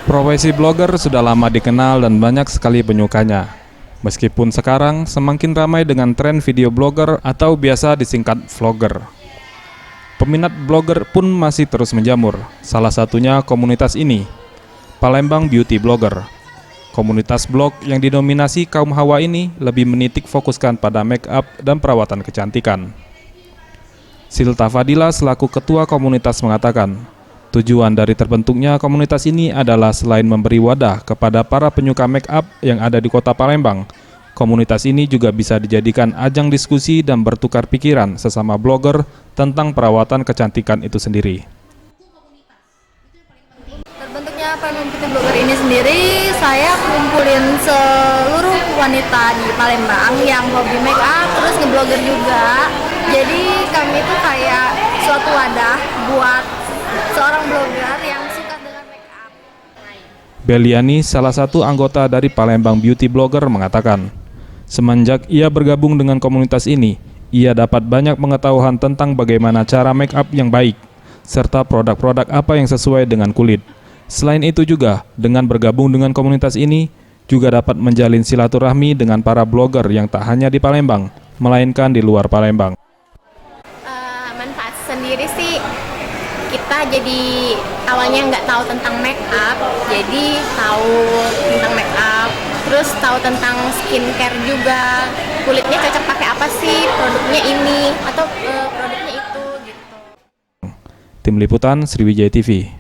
Profesi blogger sudah lama dikenal dan banyak sekali penyukanya. Meskipun sekarang semakin ramai dengan tren video blogger atau biasa disingkat vlogger. Peminat blogger pun masih terus menjamur. Salah satunya komunitas ini, Palembang Beauty Blogger. Komunitas blog yang didominasi kaum hawa ini lebih menitik fokuskan pada make up dan perawatan kecantikan. Silta Fadila selaku ketua komunitas mengatakan, tujuan dari terbentuknya komunitas ini adalah selain memberi wadah kepada para penyuka make up yang ada di kota Palembang, komunitas ini juga bisa dijadikan ajang diskusi dan bertukar pikiran sesama blogger tentang perawatan kecantikan itu sendiri. Terbentuknya Palembang Beauty Blogger ini sendiri, saya kumpulin seluruh wanita di Palembang yang hobi make up, terus ngeblogger juga. Jadi kami itu kayak suatu wadah buat seorang blogger yang suka dengan make up. Beliani, salah satu anggota dari Palembang Beauty Blogger, mengatakan, semenjak ia bergabung dengan komunitas ini, ia dapat banyak pengetahuan tentang bagaimana cara make up yang baik, serta produk-produk apa yang sesuai dengan kulit. Selain itu juga, dengan bergabung dengan komunitas ini, juga dapat menjalin silaturahmi dengan para blogger yang tak hanya di Palembang, melainkan di luar Palembang. Manfaat sendiri sih, kita jadi awalnya nggak tahu tentang make up, jadi tahu tentang make up, terus tahu tentang skincare juga, kulitnya cocok pakai apa sih, produknya ini atau produknya itu gitu. Tim Liputan Sriwijaya TV.